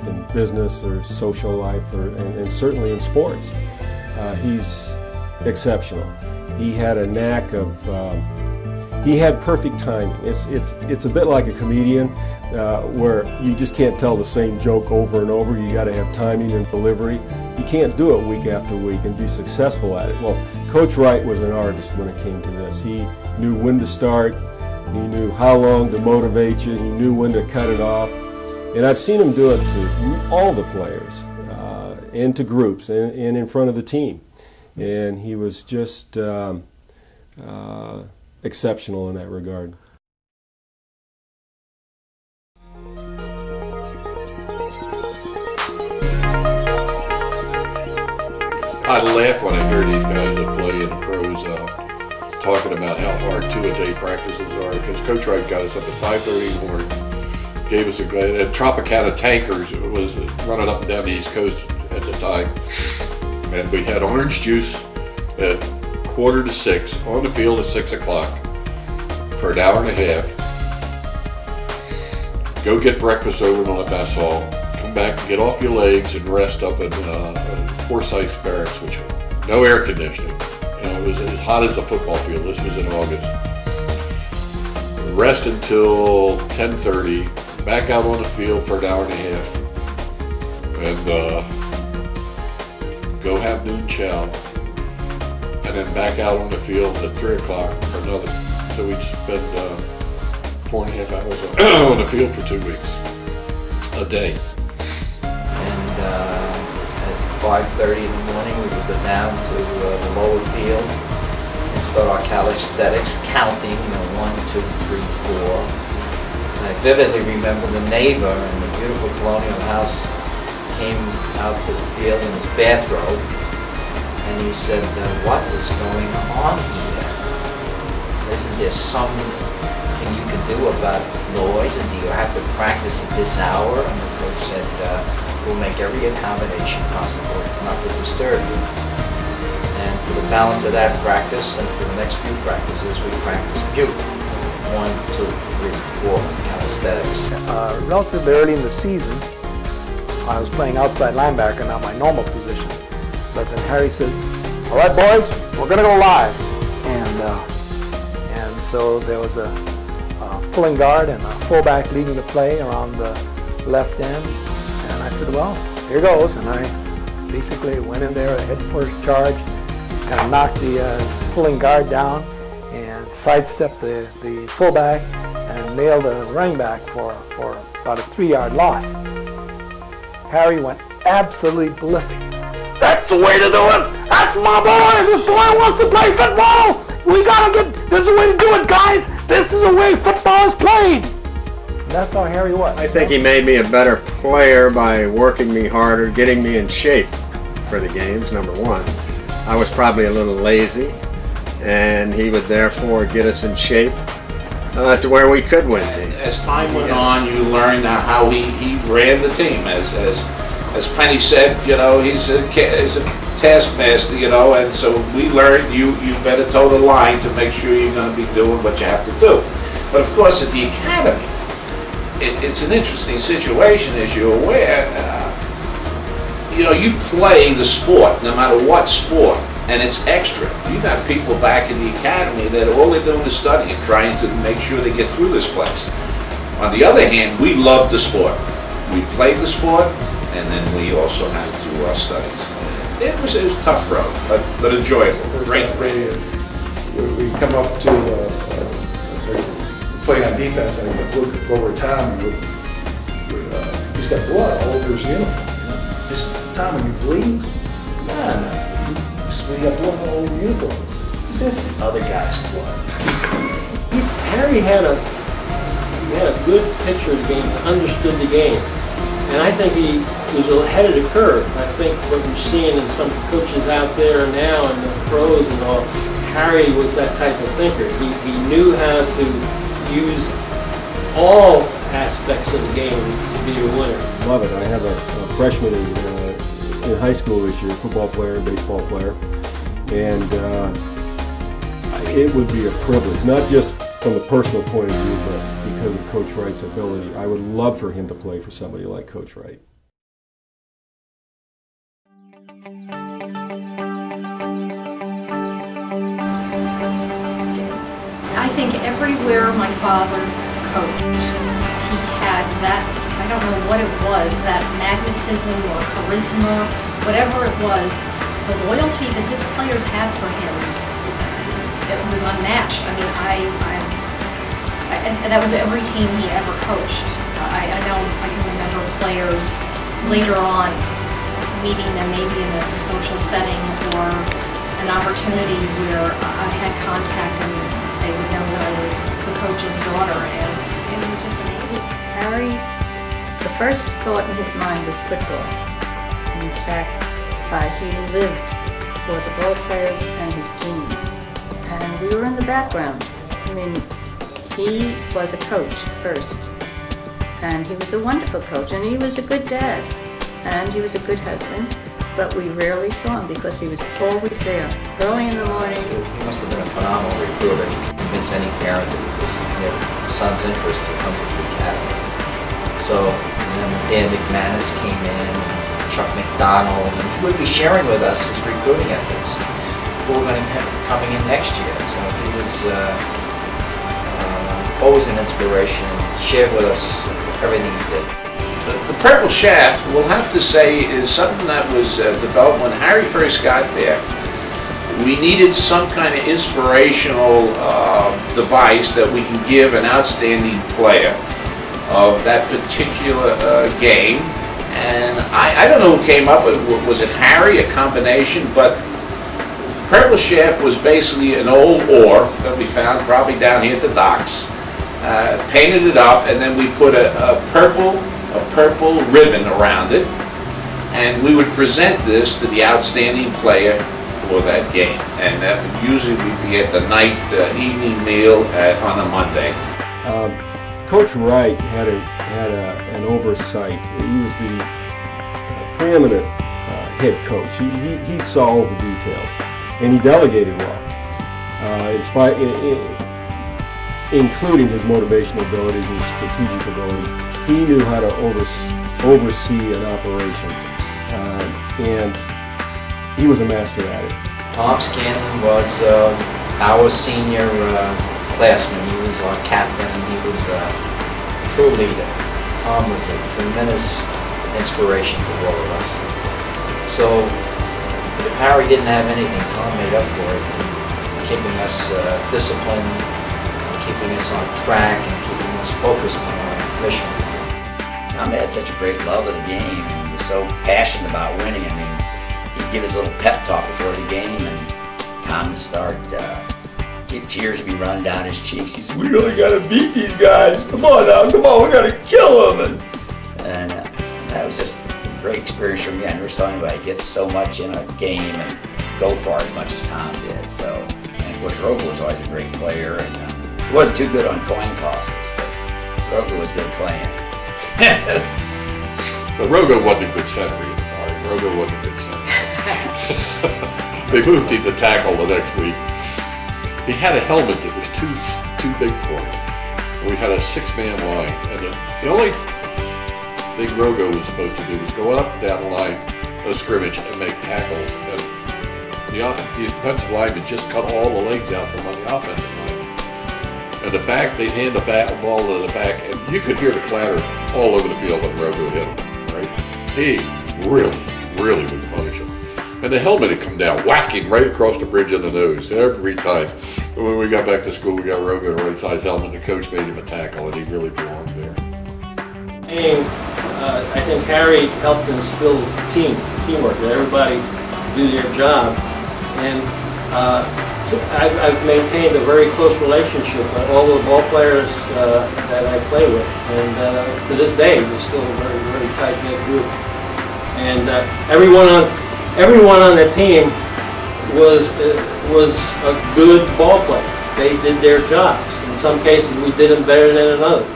life, in business or social life, and certainly in sports. He's exceptional. He had a knack of, he had perfect timing. It's a bit like a comedian where you just can't tell the same joke over and over. You got to have timing and delivery. You can't do it week after week and be successful at it. Well, Coach Wright was an artist when it came to this. He knew when to start. He knew how long to motivate you. He knew when to cut it off. And I've seen him do it to all the players and to groups and in front of the team. And he was just exceptional in that regard. I laugh when I hear these guys that play in the pros talking about how hard two-a-day practices are, because Coach Wright got us up at 5:30 in the morning, gave us a Tropicana tankers was running up and down the East Coast at the time, and we had orange juice at 5:45 on the field at 6 o'clock for an hour and a half. Go get breakfast over in the mess hall, come back, get off your legs, and rest up in Forsyth Barracks, which no air conditioning. You know, it was as hot as the football field. This was in August. Rest until 10:30. Back out on the field for an hour and a half, and go have noon chow, and then back out on the field at 3 o'clock for another. So we'd spend 4.5 hours on the field for 2 weeks, a day. And at 5:30 in the morning, we would go down to the lower field and start our calisthenics, counting, 1, 2, 3, 4. And I vividly remember the neighbor in the beautiful colonial house came out to the field in his bathrobe, and he said, "What is going on here? Isn't there something you can do about noise, and do you have to practice at this hour?" And the coach said, "We'll make every accommodation possible not to disturb you." And for the balance of that practice, and for the next few practices, we practiced puke. 1, 2, 3, 4 calisthenics. Relatively early in the season, I was playing outside linebacker, not my normal position. But then Harry said, "All right, boys, we're going to go live." And so there was a pulling guard and a fullback leading the play around the left end. And I said, "Well, here goes." And I basically went in there, head first charge, kind of knocked the pulling guard down and sidestepped the fullback and nailed the running back for about a 3-yard loss. Harry went absolutely ballistic. "That's the way to do it! That's my boy! This boy wants to play football! This is the way to do it, guys! This is the way football is played!" And that's how Harry was. I think he made me a better player by working me harder, getting me in shape for the games, number one. I was probably a little lazy, and he would therefore get us in shape to where we could win. As time went on, you learned how he ran the team. As Penny said, he's a taskmaster, and so we learned you better toe the line to make sure you're going to be doing what you have to do. But of course, at the academy, it's an interesting situation, as you're aware. You play the sport, no matter what sport, and it's extra. You got people back in the academy that all they're doing is studying, trying to make sure they get through this place. On the other hand, we loved the sport. We played the sport, and then we also had to do our studies. It was a tough road, but enjoyable. Great friend. We come up to playing on defense, and look over Tom. He's got blood all over his uniform. Just, "Tom, are you bleeding?" "Nah, no. We got blood all over the uniform." He said, "It's the other guy's blood." Harry had a good picture of the game, understood the game, and I think he was ahead of the curve. I think what you're seeing in some coaches out there now and the pros and all, Harry was that type of thinker. He knew how to use all aspects of the game to be a winner. Love it. I have a freshman in high school this year, football player, baseball player, and it would be a privilege, not just from the personal point of view, but because of Coach Wright's ability. I would love for him to play for somebody like Coach Wright. think everywhere my father coached, he had that, I don't know what it was, that magnetism or charisma, whatever it was, the loyalty that his players had for him, it was unmatched. I mean, that was every team he ever coached. I know I can remember players later on meeting them maybe in a social setting or an opportunity where I had contact and they would know that I was the coach's daughter, and it was just amazing. Harry, the first thought in his mind was football. In fact, he lived for the ball players and his team. And we were in the background. I mean, he was a coach first. And he was a wonderful coach, and he was a good dad. And he was a good husband. But we rarely saw him because he was always there, early in the morning. He must have been a phenomenal recruiter. He could convince any parent that it was in their son's interest to come to the academy. So then Dan McManus came in, Chuck McDonald, and he would be sharing with us his recruiting efforts. Who were going to have coming in next year. So he was always an inspiration, shared with us everything he did. The Purple Shaft, we'll have to say, is something that was developed when Harry first got there. We needed some kind of inspirational device that we can give an outstanding player of that particular game. And I don't know who came up with it. Was it Harry, a combination? But Purple Shaft was basically an old oar that we found probably down here at the docks. Painted it up, and then we put a purple ribbon around it, and we would present this to the outstanding player for that game. And that would usually be at the night evening meal on a Monday. Coach Wright had an oversight. He was the preeminent head coach. He saw all the details, and he delegated well, including his motivational abilities and strategic abilities. He knew how to oversee an operation, and he was a master at it. Tom Scanlon was our senior classman. He was our captain, and he was a true leader. Tom was a tremendous inspiration to all of us. So if Harry didn't have anything, Tom made up for it, keeping us disciplined, keeping us on track, and keeping us focused on our mission. Tom had such a great love of the game, and he was so passionate about winning. I mean, he'd give us a little pep talk before the game, and Tom would start, tears would be running down his cheeks. He said, "We really got to beat these guys. Come on now, come on, we got to kill them." And that was just a great experience for me. I never saw anybody get so much in a game and go for as much as Tom did. So, and of course, Rogo was always a great player, and he wasn't too good on coin tosses, but Rogo was good playing. But Rogo wasn't a good center either. Rogo wasn't a good center. They moved him to tackle the next week. He had a helmet that was too big for him. We had a 6-man line, and the only thing Rogo was supposed to do was go up down the line of scrimmage and make tackles. And the defensive lineman just cut all the legs out from on the offensive line. And the back, they'd hand the ball to the back, and you could hear the clatter all over the field when Rogo hit him, right? He really would punish him. And the helmet had come down, whacking right across the bridge of the nose every time. When we got back to school, we got Rogo a right-size helmet, and the coach made him a tackle, and he really belonged there. And I think Harry helped instill teamwork, that everybody do their job. And I've maintained a very close relationship with all the ball players that I play with, and to this day we're still a very tight-knit group. And everyone on the team was a good ball player. They did their jobs. In some cases, we did them better than in others.